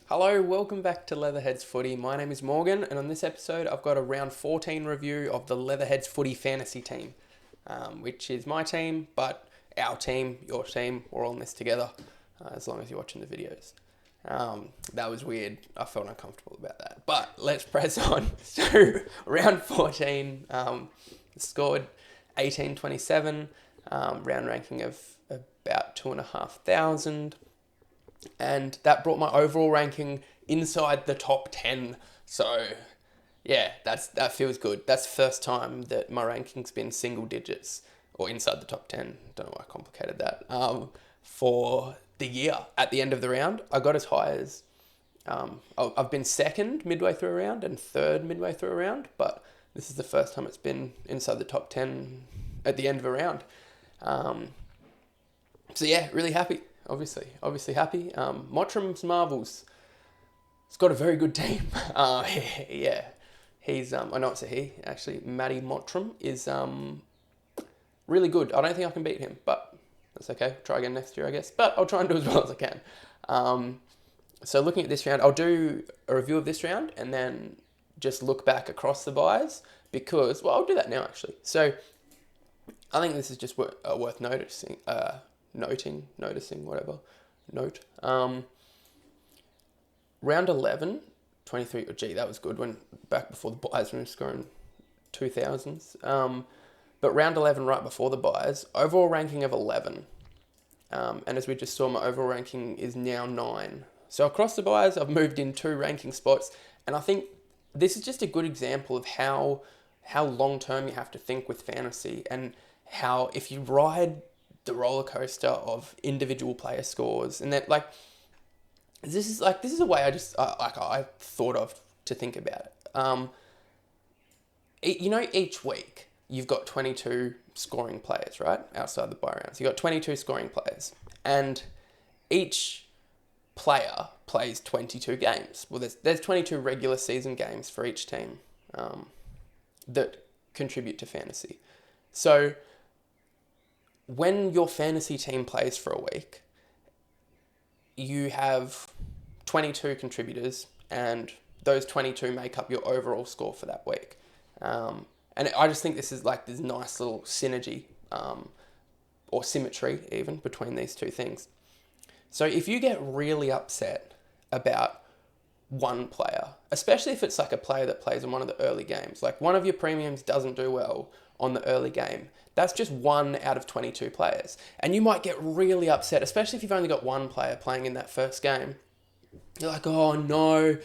Hello, welcome back to Leatherheads Footy. My name is Morgan, and on this episode, I've got a round 14 review of the Leatherheads Footy fantasy team, which is my team, but our team, your team, we're all in this together, as long as you're watching the videos. That was weird. I felt uncomfortable about that. But let's press on. So, round 14, scored 1827, round ranking of about 2,500. And that brought my overall ranking inside the top 10. So, yeah, that feels good. That's the first time that my ranking's been single digits or inside the top 10. Don't know why I complicated that. For the year, at the end of the round, I got as high as... I've been second midway through a round and third midway through a round, but this is the first time it's been inside the top 10 at the end of a round. So, yeah, really happy. Obviously happy. Mottram's Marvels. He's got a very good team. Yeah, he's I know it's a he actually. Matty Mottram is really good. I don't think I can beat him, but that's okay. Try again next year, I guess. But I'll try and do as well as I can. So looking at this round, I'll do a review of this round and then just look back across the buys because I'll do that now actually. So I think this is just worth noticing. Noticing, whatever. Note. Round 11, 23, that was good when back before the buys when we were scoring 2000s. But round 11 right before the buys, overall ranking of 11. And as we just saw, my overall ranking is now 9. So across the buys, I've moved in 2 ranking spots. And I think this is just a good example of how long-term you have to think with fantasy and how if you ride the roller coaster of individual player scores, and that this is a way I thought of to think about it. Each week you've got 22 scoring players, right? Outside the buy rounds, you've got 22 scoring players, and each player plays 22 games. Well, there's 22 regular season games for each team that contribute to fantasy. So when your fantasy team plays for a week, you have 22 contributors, and those 22 make up your overall score for that week. And I just think this is this nice little synergy, or symmetry even, between these two things. So if you get really upset about one player, especially if it's a player that plays in one of the early games, like one of your premiums doesn't do well on the early game, that's just 1 out of 22 players. And you might get really upset, especially if you've only got one player playing in that first game. You're like, oh no,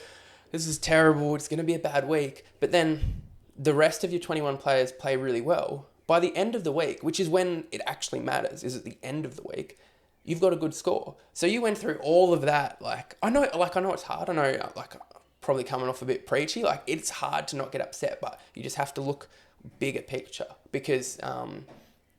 this is terrible, it's going to be a bad week. But then the rest of your 21 players play really well. By the end of the week, which is when it actually matters, is at the end of the week, you've got a good score. So you went through all of that. I know it's hard. I know, probably coming off a bit preachy. It's hard to not get upset, but you just have to look bigger picture because,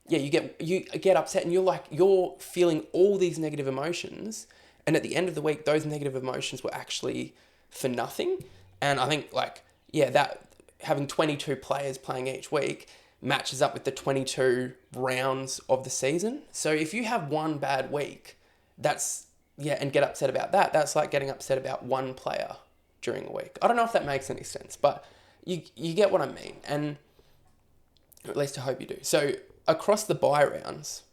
you get upset and you're feeling all these negative emotions. And at the end of the week, those negative emotions were actually for nothing. And I think that having 22 players playing each week matches up with the 22 rounds of the season. So if you have one bad week, and get upset about that, that's like getting upset about one player during a week. I don't know if that makes any sense, but you get what I mean. And at least I hope you do. So across the buy rounds,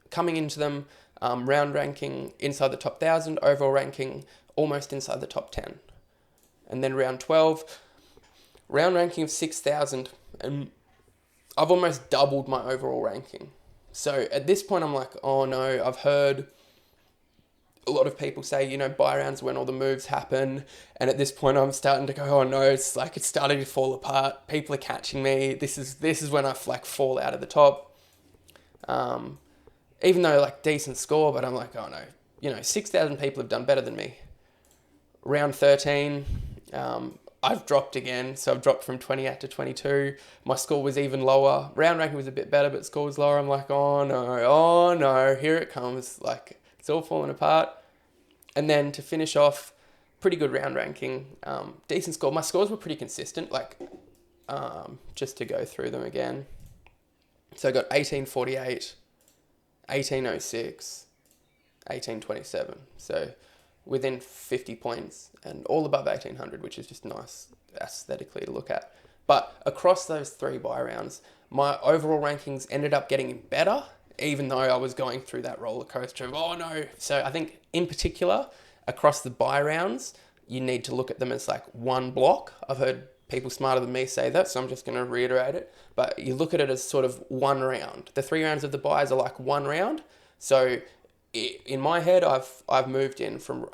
coming into them, round ranking inside the top 1,000, overall ranking almost inside the top 10. And then round 12, round ranking of 6,000, and I've almost doubled my overall ranking. So at this point, I'm like, oh no, I've heard a lot of people say, buy rounds when all the moves happen. And at this point, I'm starting to go, oh no, it's starting to fall apart. People are catching me. This is when I fall out of the top. Even though decent score, but I'm like, oh no, 6,000 people have done better than me. Round 13, I've dropped again. So I've dropped from 28 to 22. My score was even lower. Round ranking was a bit better, but score was lower. I'm like, oh no, here it comes. It's all falling apart. And then to finish off, pretty good round ranking, decent score. My scores were pretty consistent, just to go through them again. So I got 1848, 1806, 1827. So within 50 points and all above 1800, which is just nice aesthetically to look at. But across those 3 bye rounds, my overall rankings ended up getting better, even though I was going through that roller coaster of, oh no. So I think in particular, across the bye rounds, you need to look at them as like one block. I've heard people smarter than me say that, so I'm just going to reiterate it. But you look at it as sort of one round. The 3 rounds of the byes are like one round. So in my head, I've moved in from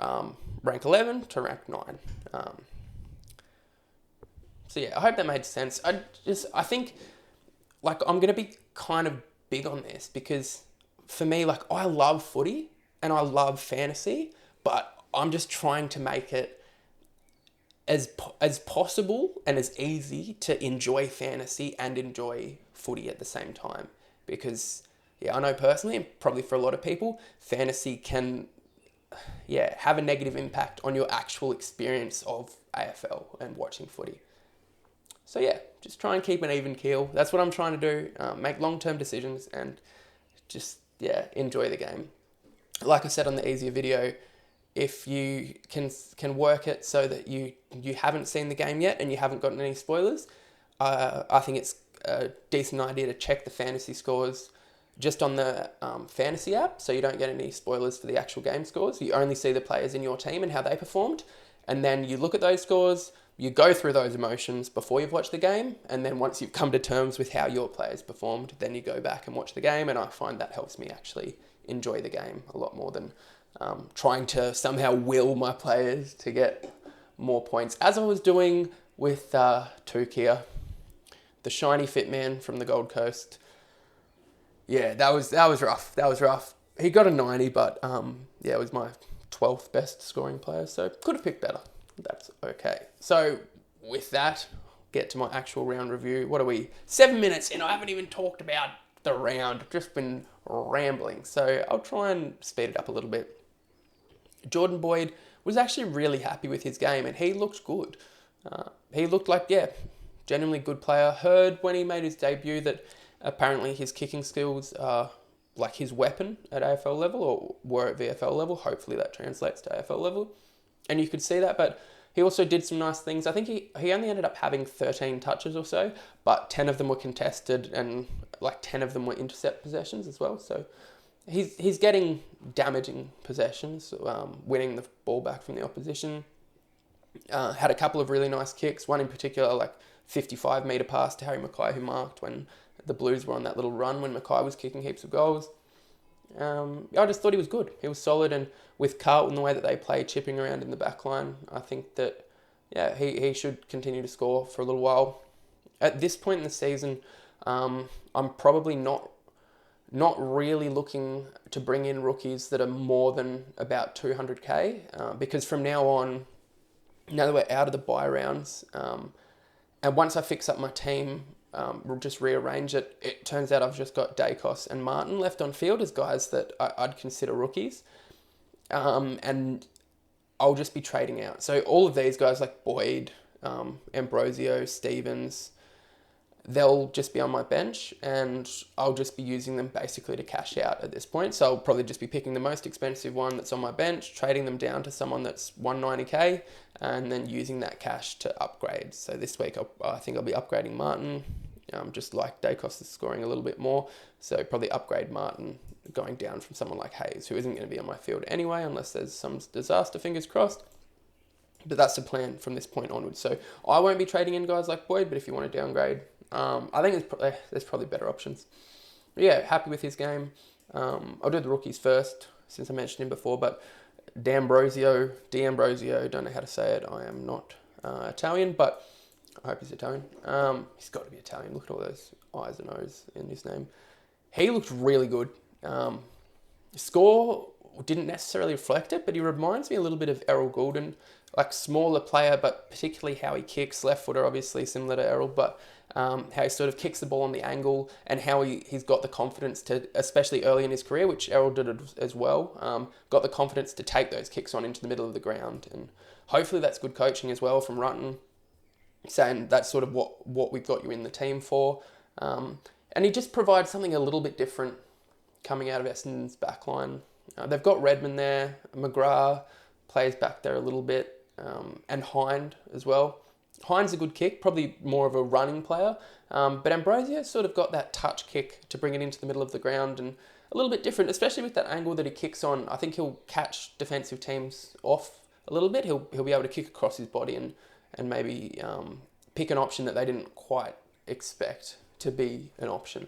rank 11 to rank 9. So yeah, I hope that made sense. I think like I'm going to be kind of big on this because for me, like I love footy and I love fantasy, but I'm just trying to make it as possible and as easy to enjoy fantasy and enjoy footy at the same time. Because yeah, I know personally, and probably for a lot of people, fantasy can have a negative impact on your actual experience of AFL and watching footy. So yeah, just try and keep an even keel. That's what I'm trying to do. Make long-term decisions and just enjoy the game. Like I said on the easier video, if you can work it so that you haven't seen the game yet and you haven't gotten any spoilers, I think it's a decent idea to check the fantasy scores just on the fantasy app, so you don't get any spoilers for the actual game scores. You only see the players in your team and how they performed, and then you look at those scores, you go through those emotions before you've watched the game, and then once you've come to terms with how your players performed, then you go back and watch the game, and I find that helps me actually enjoy the game a lot more than trying to somehow will my players to get more points, as I was doing with Touk here, the shiny fit man from the Gold Coast. Yeah, that was rough. That was rough. He got a 90, but it was my 12th best scoring player, so could have picked better. That's okay. So with that, get to my actual round review. What are we? 7 minutes in. I haven't even talked about the round. I've just been rambling. So I'll try and speed it up a little bit. Jordan Boyd was actually really happy with his game, and he looked good. He looked like, genuinely good player. Heard when he made his debut that apparently his kicking skills are like his weapon at AFL level, or were at VFL level. Hopefully that translates to AFL level. And you could see that, but he also did some nice things. I think he only ended up having 13 touches or so, but 10 of them were contested and like 10 of them were intercept possessions as well. So he's getting damaging possessions, winning the ball back from the opposition. Had a couple of really nice kicks, one in particular, like 55-metre pass to Harry Macrae, who marked when the Blues were on that little run when Macrae was kicking heaps of goals. I just thought he was good. He was solid, and with Carlton, the way that they play, chipping around in the back line, I think that, he should continue to score for a little while. At this point in the season, I'm probably not really looking to bring in rookies that are more than about 200k, because from now on, now that we're out of the bye rounds, and once I fix up my team, we'll just rearrange it. It turns out I've just got Daicos and Martin left on field as guys that I'd consider rookies. And I'll just be trading out. So all of these guys like Boyd, Ambrosio, Stevens, they'll just be on my bench, and I'll just be using them basically to cash out at this point. So I'll probably just be picking the most expensive one that's on my bench, trading them down to someone that's 190k, and then using that cash to upgrade. So this week I think I'll be upgrading Martin, just like Daicos is scoring a little bit more. So probably upgrade Martin, going down from someone like Hayes, who isn't going to be on my field anyway, unless there's some disaster, fingers crossed. But that's the plan from this point onwards. So I won't be trading in guys like Boyd, but if you want to downgrade, I think there's probably better options. But yeah, happy with his game. I'll do the rookies first, since I mentioned him before, but D'Ambrosio, don't know how to say it. I am not Italian, but I hope he's Italian. He's got to be Italian. Look at all those I's and O's in his name. He looked really good. Score didn't necessarily reflect it, but he reminds me a little bit of Errol Goulden, like smaller player, but particularly how he kicks, left footer, obviously similar to Errol, but how he sort of kicks the ball on the angle, and how he's got the confidence to, especially early in his career, which Errol did as well, got the confidence to take those kicks on into the middle of the ground. And hopefully that's good coaching as well from Rutten, saying that's sort of what we've got you in the team for. And he just provides something a little bit different coming out of Essendon's backline. They've got Redmond there, Macrae plays back there a little bit, and Hind as well. Hind's a good kick, probably more of a running player, but Ambrosio sort of got that touch kick to bring it into the middle of the ground, and a little bit different, especially with that angle that he kicks on. I think he'll catch defensive teams off a little bit. He'll be able to kick across his body and maybe pick an option that they didn't quite expect to be an option.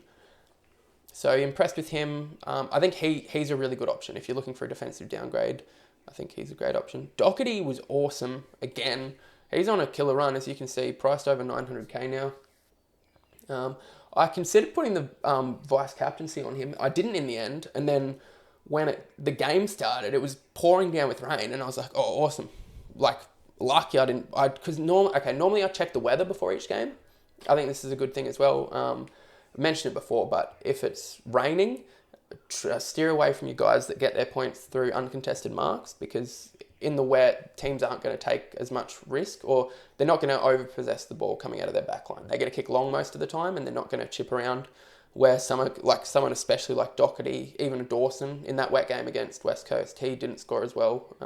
So impressed with him. I think he's a really good option. If you're looking for a defensive downgrade, I think he's a great option. Docherty was awesome. Again, he's on a killer run, as you can see, priced over 900k now. I considered putting the vice captaincy on him. I didn't in the end. And then when the game started, it was pouring down with rain, and I was like, oh, awesome. Like, lucky I didn't, because normally I check the weather before each game. I think this is a good thing as well. I mentioned it before, but if it's raining, steer away from you guys that get their points through uncontested marks, because in the wet, teams aren't going to take as much risk, or they're not going to overpossess the ball coming out of their back line. They're going to kick long most of the time, and they're not going to chip around, where someone especially like Docherty, even Dawson, in that wet game against West Coast, he didn't score as well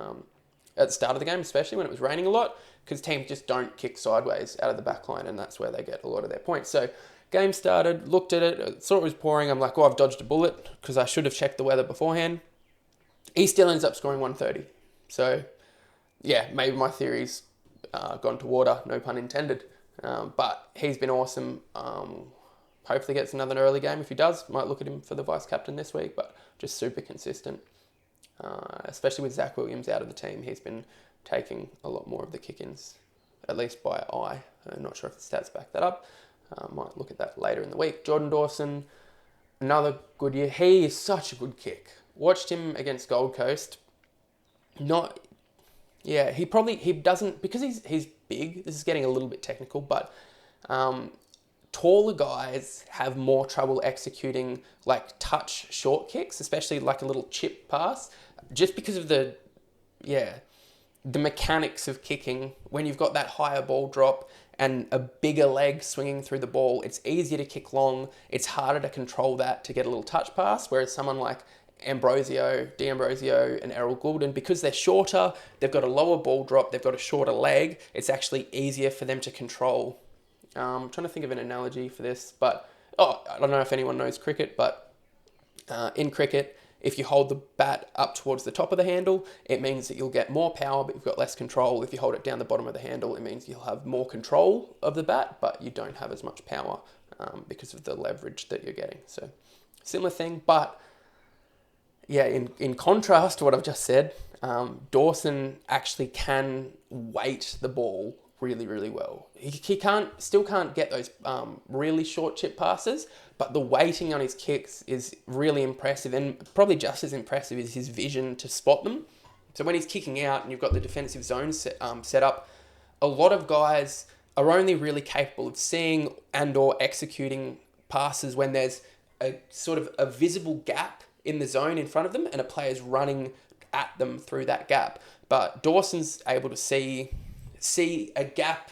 at the start of the game, especially when it was raining a lot, because teams just don't kick sideways out of the back line, and that's where they get a lot of their points. So game started, looked at it, saw it was pouring. I'm like, oh, I've dodged a bullet, because I should have checked the weather beforehand. He still ends up scoring 130. So, yeah, maybe my theory's gone to water, no pun intended. But he's been awesome. Hopefully gets another early game. If he does, might look at him for the vice captain this week, but just super consistent. Especially with Zach Williams out of the team, he's been taking a lot more of the kick-ins, at least by eye. I'm not sure if the stats back that up. Might look at that later in the week. Jordan Dawson, another good year. He is such a good kick. Watched him against Gold Coast. He doesn't, because he's big. This is getting a little bit technical, but taller guys have more trouble executing like touch short kicks, especially like a little chip pass, just because of the mechanics of kicking. When you've got that higher ball drop and a bigger leg swinging through the ball, it's easier to kick long. It's harder to control that to get a little touch pass, whereas someone like D'Ambrosio and Errol Goulden, because they're shorter, they've got a lower ball drop, they've got a shorter leg, it's actually easier for them to control. I'm trying to think of an analogy for this, but I don't know if anyone knows cricket, but in cricket, if you hold the bat up towards the top of the handle, it means that you'll get more power, but you've got less control. If you hold it down the bottom of the handle, it means you'll have more control of the bat, but you don't have as much power because of the leverage that you're getting. So similar thing, but yeah, in contrast to what I've just said, Dawson actually can weight the ball really, really well. He still can't get those really short chip passes, but the weighting on his kicks is really impressive, and probably just as impressive is his vision to spot them. So when he's kicking out and you've got the defensive zone set up, a lot of guys are only really capable of seeing and or executing passes when there's a sort of a visible gap in the zone in front of them and a player's running at them through that gap. But Dawson's able to see a gap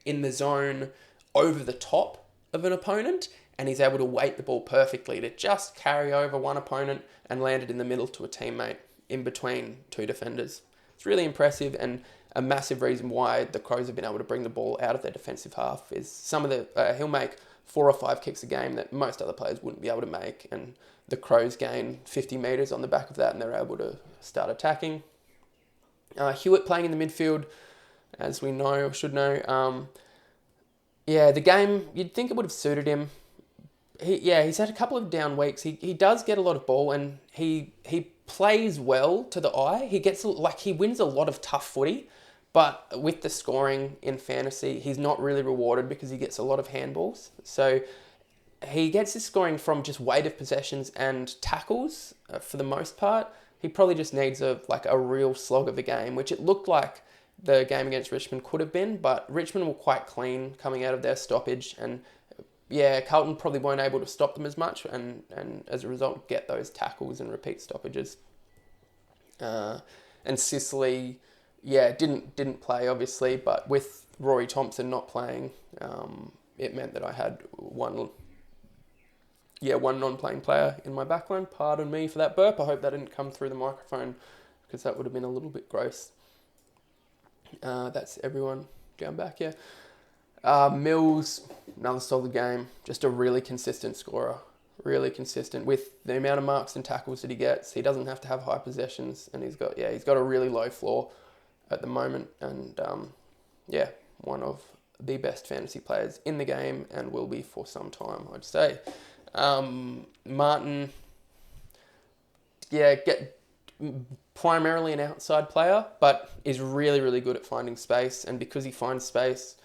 in the zone over the top of an opponent, and he's able to weight the ball perfectly to just carry over one opponent and land it in the middle to a teammate in between two defenders. It's really impressive, and a massive reason why the Crows have been able to bring the ball out of their defensive half is some of the he'll make 4 or 5 kicks a game that most other players wouldn't be able to make, and the Crows gain 50 metres on the back of that, and they're able to start attacking. Hewett playing in the midfield, as we know or should know. The game, you'd think it would have suited him. He's had a couple of down weeks. He does get a lot of ball, and he plays well to the eye. He wins a lot of tough footy, but with the scoring in fantasy, he's not really rewarded because he gets a lot of handballs. So he gets his scoring from just weight of possessions and tackles for the most part. He probably just needs a real slog of a game, which it looked like the game against Richmond could have been, but Richmond were quite clean coming out of their stoppage, and Carlton probably weren't able to stop them as much, and as a result get those tackles and repeat stoppages. And Sicily, didn't play obviously, but with Rory Thompson not playing, it meant that I had one non-playing player in my backline. Pardon me for that burp. I hope that didn't come through the microphone, because that would have been a little bit gross. That's everyone down back, yeah. Mills, another solid game. Just a really consistent scorer. Really consistent with the amount of marks and tackles that he gets. He doesn't have to have high possessions, and he's got a really low floor at the moment. And one of the best fantasy players in the game, and will be for some time, I'd say. Martin, get primarily an outside player, but is really, really good at finding space. And because he finds space,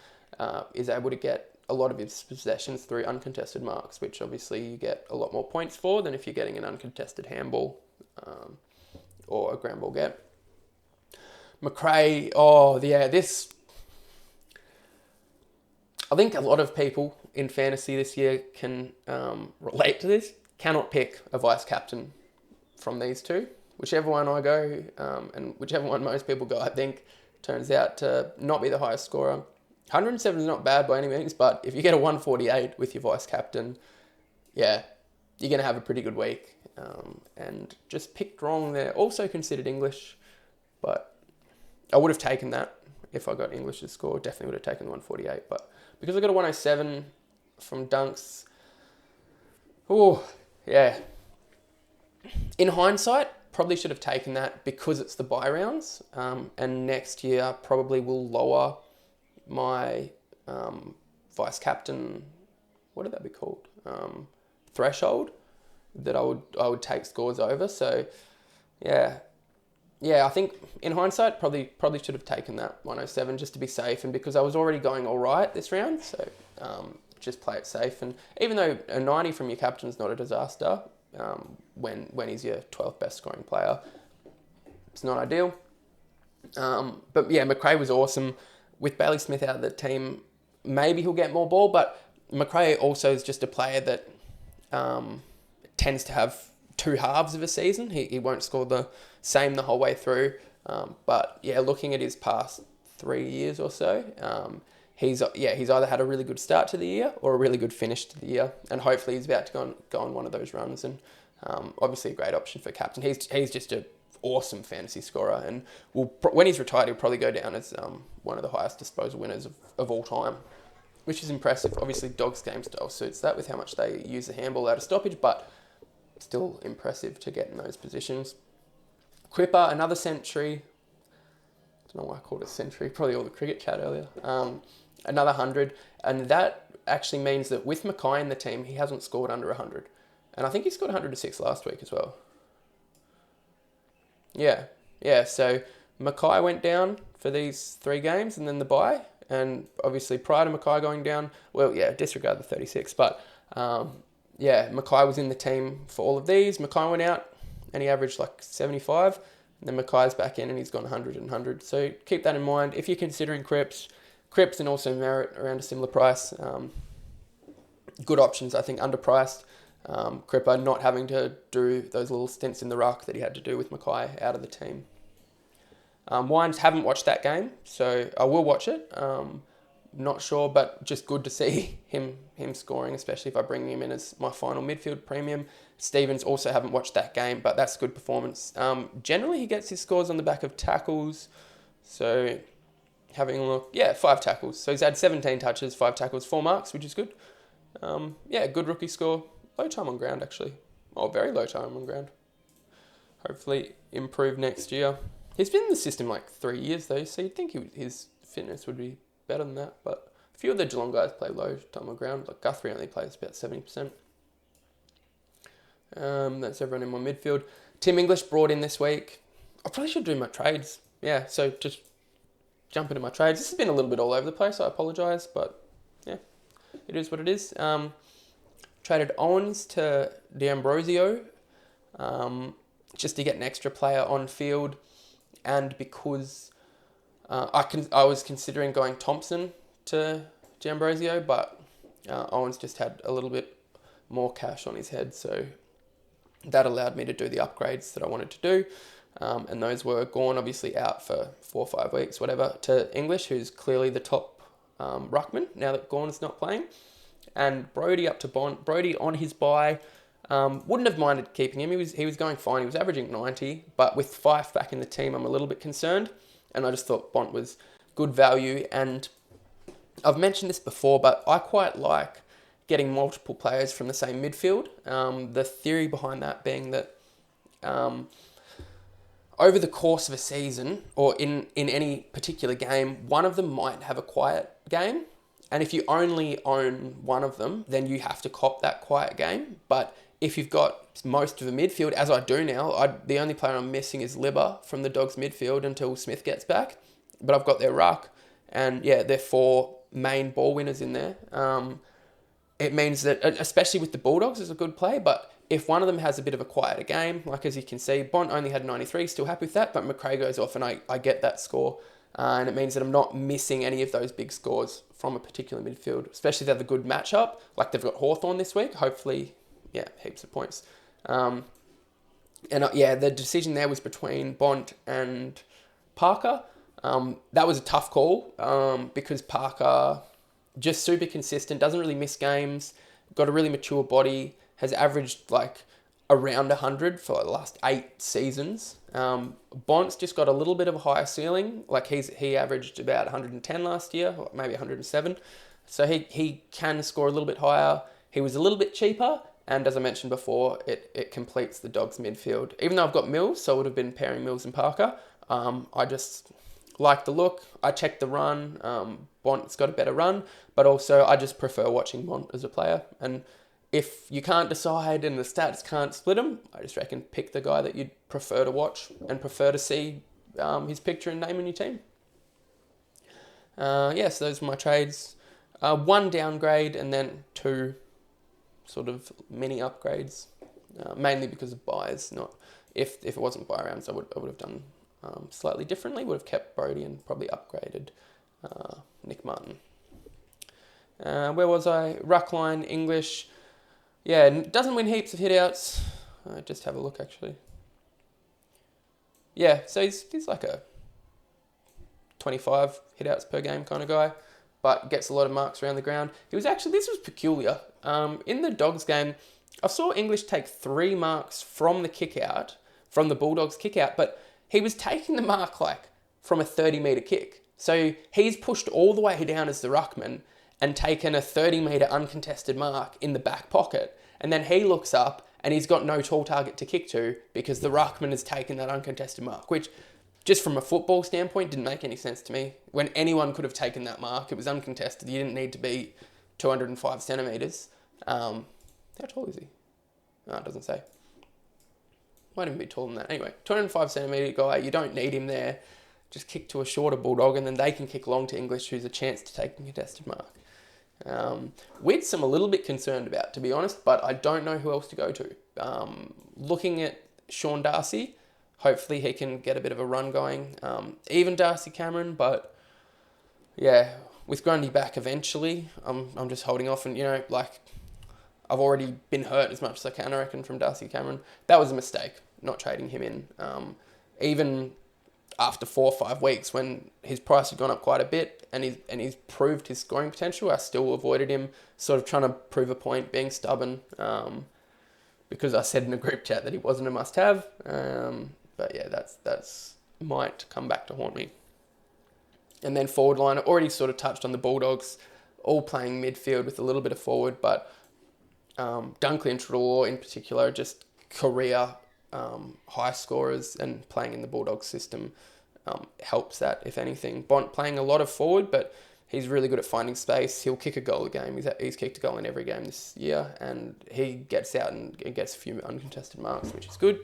is able to get a lot of his possessions through uncontested marks, which obviously you get a lot more points for than if you're getting an uncontested handball or a ground ball get. Macrae, I think a lot of people in fantasy this year can relate to this. Cannot pick a vice captain from these two. Whichever one I go, and whichever one most people go, I think, turns out to not be the highest scorer. 107 is not bad by any means, but if you get a 148 with your vice captain, you're going to have a pretty good week. And just picked wrong there. Also considered English, but I would have taken that if I got English's score. Definitely would have taken the 148, but because I got a 107 from Dunks, in hindsight, probably should have taken that because it's the bye rounds, and next year probably will lower my vice captain, what would that be called? Threshold that I would take scores over. So I think in hindsight probably should have taken that 107 just to be safe, and because I was already going all right this round, so just play it safe. And even though a 90 from your captain is not a disaster, when he's your 12th best scoring player, it's not ideal. But yeah, Macrae was awesome. With Bailey Smith out of the team, maybe he'll get more ball, but Macrae also is just a player that tends to have two halves of a season. He won't score the same the whole way through. But yeah, looking at his past 3 years or so, he's either had a really good start to the year or a really good finish to the year, and hopefully he's about to go on one of those runs. And obviously a great option for captain. He's just a awesome fantasy scorer, and when he's retired, he'll probably go down as one of the highest disposal winners of all time, which is impressive. Obviously, Dogs' game style suits that with how much they use the handball out of stoppage, but still impressive to get in those positions. Cripps, another century. I don't know why I called it a century. Probably all the cricket chat earlier. Another 100, and that actually means that with Macrae in the team, he hasn't scored under 100, and I think he scored 106 last week as well. Yeah. So Macrae went down for these 3 games and then the bye. And obviously prior to Macrae going down, disregard the 36. But Macrae was in the team for all of these. Macrae went out and he averaged like 75. And then Macrae's back in and he's gone 100 and 100. So keep that in mind. If you're considering Cripps and also Merritt around a similar price, good options, I think, underpriced. Cripps not having to do those little stints in the ruck that he had to do with Macrae out of the team. Wines, haven't watched that game, so I will watch it. Not sure, but just good to see him scoring, especially if I bring him in as my final midfield premium. Stevens, also haven't watched that game, but that's a good performance. Generally, he gets his scores on the back of tackles. So having a look, 5 tackles. So he's had 17 touches, 5 tackles, 4 marks, which is good. Good rookie score. Low time on ground, actually. Very low time on ground. Hopefully improve next year. He's been in the system like 3 years, though, so you'd think his fitness would be better than that. But a few of the Geelong guys play low time on ground. Like Guthrie only plays about 70%. That's everyone in my midfield. Tim English brought in this week. I probably should do my trades. Yeah, so just jump into my trades. This has been a little bit all over the place. I apologise, but yeah, it is what it is. Traded Owens to D'Ambrosio just to get an extra player on field, and because I was considering going Thompson to D'Ambrosio, but Owens just had a little bit more cash on his head, so that allowed me to do the upgrades that I wanted to do, and those were Gawn obviously out for 4 or 5 weeks, whatever, to English, who's clearly the top ruckman now that Gawn is not playing. And Brody up to Bont. Brody on his bye, wouldn't have minded keeping him. He was going fine. He was averaging 90, but with Fife back in the team, I'm a little bit concerned. And I just thought Bont was good value. And I've mentioned this before, but I quite like getting multiple players from the same midfield. The theory behind that being that over the course of a season, or in any particular game, one of them might have a quiet game. And if you only own one of them, then you have to cop that quiet game. But if you've got most of the midfield, as I do now, the only player I'm missing is Libba from the Dogs midfield until Smith gets back. But I've got their ruck, and yeah, they're 4 main ball winners in there. It means that, especially with the Bulldogs, is a good play, but if one of them has a bit of a quieter game, like as you can see, Bont only had 93, still happy with that, but Macrae goes off and I get that score. And it means that I'm not missing any of those big scores from a particular midfield, especially if they have a good matchup, like they've got Hawthorn this week. Hopefully, yeah, heaps of points. The decision there was between Bont and Parker. That was a tough call because Parker, just super consistent, doesn't really miss games, got a really mature body, has averaged like around 100 for the last 8 seasons. Bont's just got a little bit of a higher ceiling. Like he averaged about 110 last year, or maybe 107. So he can score a little bit higher. He was a little bit cheaper, and as I mentioned before, it completes the Dogs midfield. Even though I've got Mills, so I would have been pairing Mills and Parker. I just like the look. I checked the run. Bont's got a better run, but also I just prefer watching Bont as a player. And if you can't decide and the stats can't split them, I just reckon pick the guy that you'd prefer to watch and prefer to see his picture and name in your team. So those were my trades. 1 downgrade and then 2 sort of mini upgrades, mainly because of buys. Not if it wasn't buy rounds, I would have done slightly differently. Would have kept Brody and probably upgraded Nick Martin. Where was I? Ruckline, English. Yeah, doesn't win heaps of hitouts. Just have a look, actually. Yeah, so he's like a 25 hitouts per game kind of guy, but gets a lot of marks around the ground. This was peculiar. In the Dogs game, I saw English take 3 marks from the kick out, from the Bulldogs kick out, but he was taking the mark like from a 30-metre kick. So he's pushed all the way down as the ruckman and taken a 30-metre uncontested mark in the back pocket. And then he looks up and he's got no tall target to kick to because the ruckman has taken that uncontested mark, which just from a football standpoint didn't make any sense to me. When anyone could have taken that mark, it was uncontested. You didn't need to be 205 centimetres. How tall is he? No, it doesn't say. Might even be taller than that. Anyway, 205 centimetre guy, you don't need him there. Just kick to a shorter Bulldog and then they can kick long to English, who's a chance to take a contested mark. Witts I'm a little bit concerned about, to be honest, but I don't know who else to go to. Looking at Sean Darcy, hopefully he can get a bit of a run going. Even Darcy Cameron, but yeah, with Grundy back eventually, I'm just holding off. And I've already been hurt as much as I can, I reckon, from Darcy Cameron. That was a mistake, not trading him in. Even after 4 or 5 weeks, when his price had gone up quite a bit and he's proved his scoring potential, I still avoided him, sort of trying to prove a point, being stubborn, because I said in a group chat that he wasn't a must-have. But yeah, that's might come back to haunt me. And then forward line, I already sort of touched on the Bulldogs, all playing midfield with a little bit of forward, but Dunkley and Treloar in particular, just career high scorers, and playing in the Bulldogs system helps that, if anything. Bont playing a lot of forward, but he's really good at finding space. He'll kick a goal a game. He's kicked a goal in every game this year, and he gets out and gets a few uncontested marks, which is good.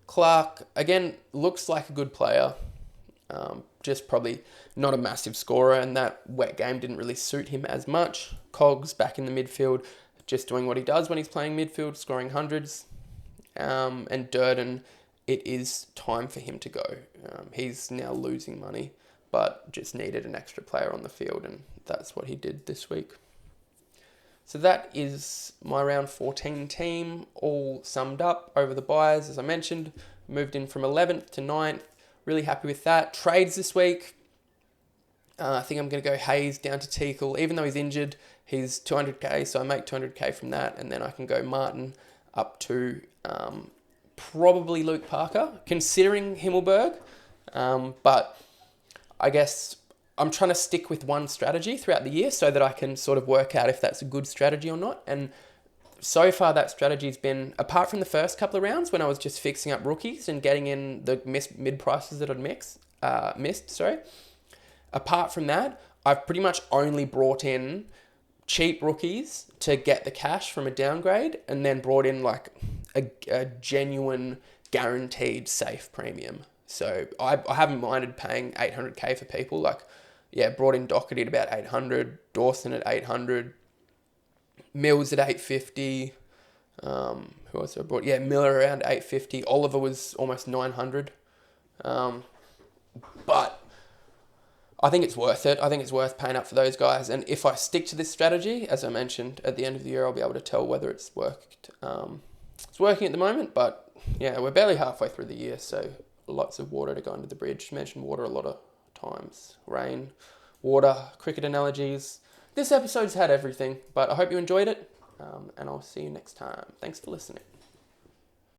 Clarke, again, looks like a good player, just probably not a massive scorer, and that wet game didn't really suit him as much. Cogs back in the midfield, just doing what he does when he's playing midfield, scoring hundreds. And Durdin, it is time for him to go. He's now losing money, but just needed an extra player on the field, and that's what he did this week. So that is my round 14 team, all summed up over the buys. As I mentioned, moved in from 11th to 9th. Really happy with that. Trades this week. I think I'm going to go Hayes down to Teakle. Even though he's injured, he's 200k, so I make 200k from that, and then I can go Martin up to probably Luke Parker, considering Himmelberg. But I guess I'm trying to stick with one strategy throughout the year so that I can sort of work out if that's a good strategy or not. And so far that strategy's been, apart from the first couple of rounds when I was just fixing up rookies and getting in the mid prices that I'd missed, apart from that, I've pretty much only brought in cheap rookies to get the cash from a downgrade, and then brought in like a genuine guaranteed safe premium. So I haven't minded paying 800k for people. Like, yeah, brought in Docherty at about 800, Dawson at 800, Mills at 850. Who else I brought? Yeah, Miller around 850. Oliver was almost 900. But I think it's worth it. I think it's worth paying up for those guys. And if I stick to this strategy, as I mentioned, at the end of the year, I'll be able to tell whether it's worked. It's working at the moment, but yeah, we're barely halfway through the year, so lots of water to go under the bridge. Mentioned water a lot of times. Rain, water, cricket analogies. This episode's had everything, but I hope you enjoyed it, and I'll see you next time. Thanks for listening.